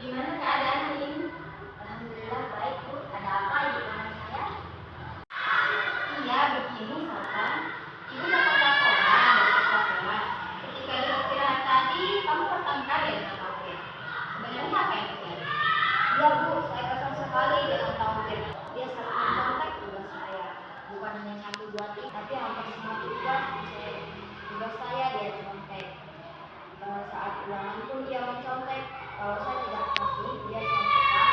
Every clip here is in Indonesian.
Gimana keadaan ini? Alhamdulillah baik, Bu. Ada apa Ibu dengan saya? Iya, begini Salsa. Ibu dapat laporan dari ketua kelas. Ketika istirahat tadi, kamu bertengkar ya dengan Taufik. Sebenarnya apa yang terjadi? Iya, Bu. Saya kesal sekali dengan Taufik. Dia selalu mencontek tugas saya. Bukan hanya 1, 2, 3, tapi hampir semua tugas saya dia contek. Saat ulangan pun dia mencontek. Kalau saya tidak kasih dia contekan,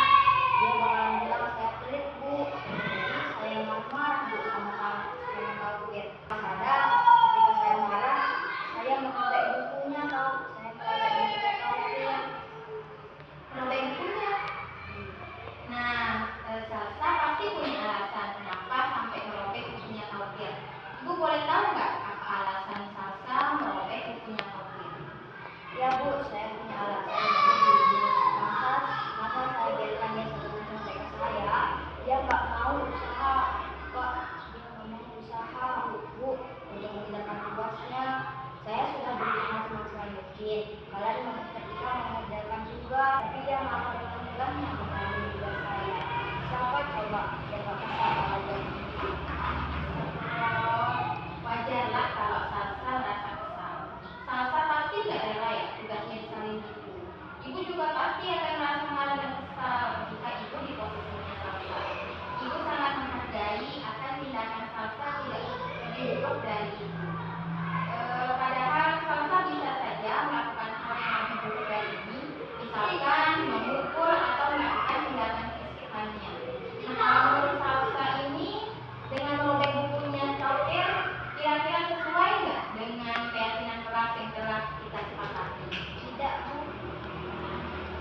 dia bakalan bilang saya pelit, Bu. Jadi saya marah-marah, Bu, sama Taufik. Kadang ketika saya marah, saya mencolek bukunya, tahu. Saya colek bukunya Taufik. Colek bukunya. Nah, Salsa pasti punya alasan kenapa sampai merobek bukunya Taufik. Ibu boleh tahu nggak apa alasan Salsa merobek bukunya Taufik? Ya, Bu, saya punya alasan. Masa saya biarkan dia selalu contek ke saya, dia nggak mau usaha, Pak. Dia nggak mau usaha, Bu, untuk mengerjakan tugasnya. Saya sudah berusaha semaksimal mungkin. Kalian ketika mengerjakan juga, tapi dia malah dengan mudahnya mengambil tugas saya. Siapa coba yang nggak bisa aja? Wajarlah kalau Salsa rasa kesal. Salsa pasti nggak rela ya tugasnya disalin gitu. Ibu juga pasti akan merasa marah dan kesal jika ibu di posisinya Salsa. Ibu sangat menghargai akan tindakan Salsa tidak buruk dari ibu. Padahal Salsa bisa saja melakukan hal yang lebih buruk dari ini, misalkan memukul atau melakukan tindakan fisik lainnya. Nah, menurut Salsa ini dengan merobek bukunya Taufik, kira-kira sesuai nggak dengan keyakinan kelas yang telah kita sepakati? Tidak, Bu.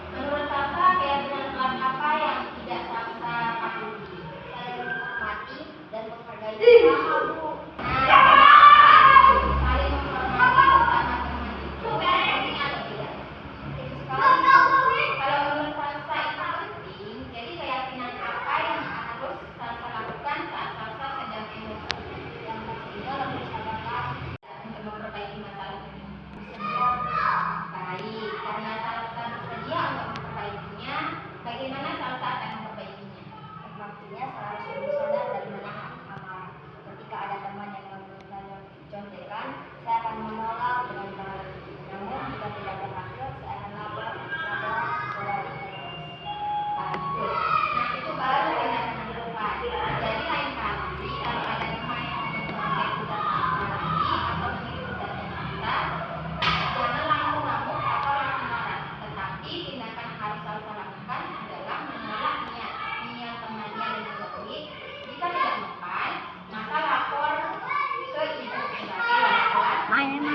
Menurut Salsa, keyakinan kelas apa yang tidak Salsa patuhi? Saya menghormati dan menghargai bersama, Bu. Saling menghormati bersama teman itu penting atau tidak? Penting sekali. Kalau menurut Salsa itu penting, jadi keyakinan apa yang harus Salsa lakukan saat Salsa sedang emosi? Yang pastinya lebih sabar untuk memperbaiki masalah ini. Baik, karena Salsa bersedia untuk memperbaikinya, bagaimana Salsa akan memperbaikinya? Waktunya saya harus lebih sadar dan menahan amarah. Ketika ada teman yang melakukan contekan, saya akan menolak dengan baik. Namun jika tidak berhasil, saya akan lapor dari bagus. Nah, itu baru tindakan yang tepat. Jadi lain kali kalau ada teman yang mencontek tugas Salsa lagi atau meniru tugasnya Salsa, jangan langsung ngamuk atau langsung marah. Tetapi tindakan harus Salsa lakukan adalah menolak niat temannya dengan baik. Jika tidak mempan, maka lapor ke ibu sebagai kelas lainnya.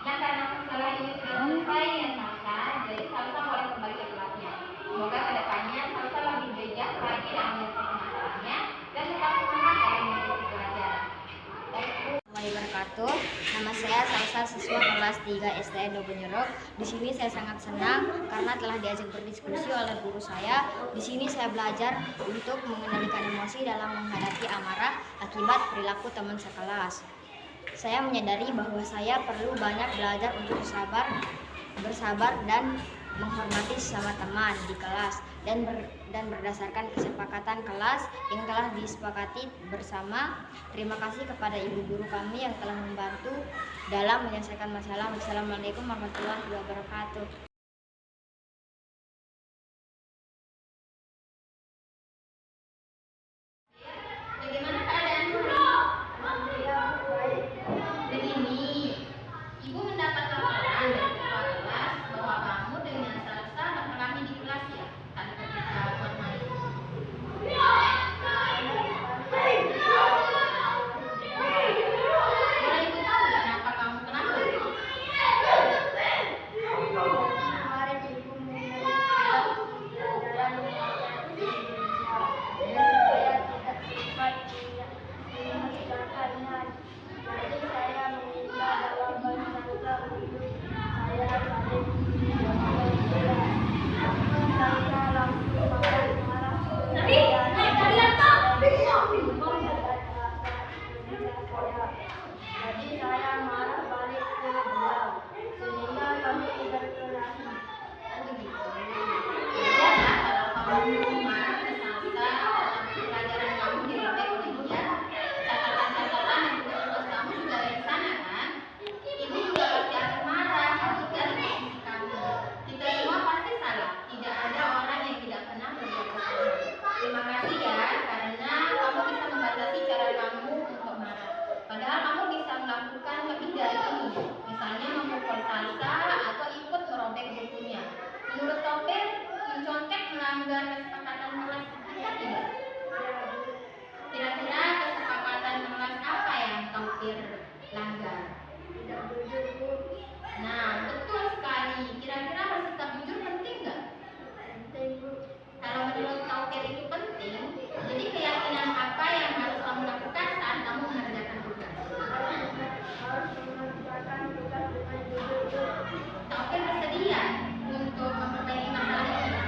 Nah, karena masalah ini sudah selesai ya Salsa, jadi Salsa boleh kembali ke kelasnya. Semoga kedepannya Salsa lebih bijak lagi dalam menyelesaikan masalahnya dan tetap semangat dalam mengikuti pelajaran. Baik, Bu. Assalamualaikum warahmatullahi wabarakatuh. Nama saya Salsa, siswa kelas 3 SDN Dobonyerok. Di sini saya sangat senang karena telah diajak berdiskusi oleh guru saya. Di sini saya belajar untuk mengendalikan emosi dalam menghadapi amarah akibat perilaku teman sekelas. Saya menyadari bahwa saya perlu banyak belajar untuk bersabar dan menghormati sesama teman di kelas dan berdasarkan kesepakatan kelas yang telah disepakati bersama. Terima kasih kepada ibu guru kami yang telah membantu dalam menyelesaikan masalah. Wassalamualaikum warahmatullahi wabarakatuh. Bagaimana keadaan hari? Begini, ibu mendapat laporan dari ketua kelas bahwa kamu dengan Salsa berkelahi di kelas ya, tanpa kita hormati. Boleh ibu tahu kenapa kamu kenapa? Kemarin ibu jadi saya marah balik ke beliau sehingga kami berkelahi. Kalau kamu marah ke Salsa pelajaran kamu dirobek oleh dia, catatan-catatan dan tugas kamu juga ada di sana kan? Ibu juga pasti akan marah jika di posisi kamu. Kita semua pasti salah. Tidak ada orang yang tidak pernah berbuat kesalahan. Terima kasih ya, karena kamu bisa membatasi cara kamu untuk marah. Padahal kamu bisa melakukan lebih dari ini, misalnya memukul Salsa atau ikut merobek bukunya. Menurut Taufir, mencontek melanggar kesepakatan kelas atau tidak? Kira-kira kesepakatan kelas apa yang Taufir langgar? Tidak jujur, Bu. Nah, betul sekali. Kira-kira bersikap jujur penting nggak? Penting, Bu. Kalau menurut Taufir itu penting, jadi keyakinan apa yang harus kamu lakukan saat kamu mengerjakan tugas? Harus mengerjakan tugas dengan jujur, Bu. Taufir bersedia untuk memperbaiki masalah ini?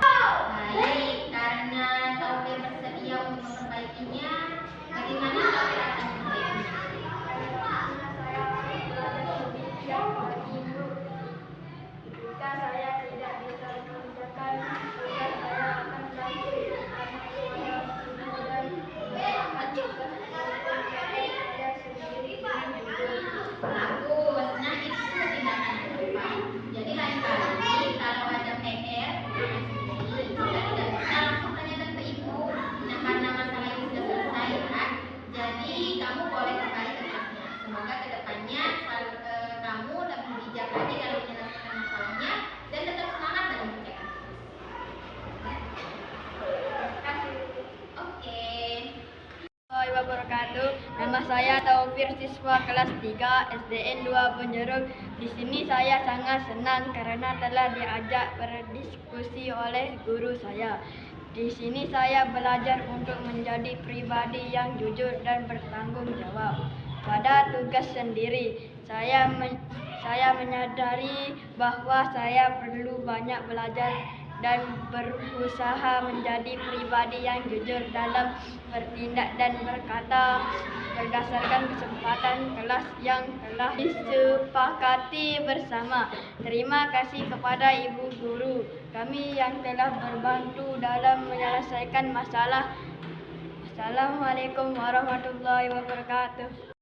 Baik, karena Taufir bersedia untuk memperbaikinya, bagaimana Taufir akan memperbaikinya? Jika saya tidak bisa mengerjakan tugas, saya akan bangkit karena saya dan melakukan saya sendiri dengan jujur. Bagus, nah itu tindakan yang tepat. Jadi lain kali kalau ada PR kita tidak bisa langsung tanyakan ke ibu. Nah, karena masalah ini sudah selesai ya, jadi kamu boleh kembali ke kelasnya. Semoga kedepannya kamu lebih bijak lagi dalam menyelesaikan masalahnya dan tetap semangat dalam mengerjakan tugas. Terima kasih. Oke. Assalamualaikum warahmatullahi wabarakatuh. Nama saya Taufir, siswa kelas 3 SDN 2 Bonjeruk. Di sini saya sangat senang karena telah diajak berdiskusi oleh guru saya. Di sini saya belajar untuk menjadi pribadi yang jujur dan bertanggung jawab pada tugas sendiri. Saya menyadari bahwa saya perlu banyak belajar dan berusaha menjadi pribadi yang jujur dalam bertindak dan berkata berdasarkan kesepakatan kelas yang telah disepakati bersama. Terima kasih kepada ibu guru kami yang telah berbantu dalam menyelesaikan masalah. Assalamualaikum warahmatullahi wabarakatuh.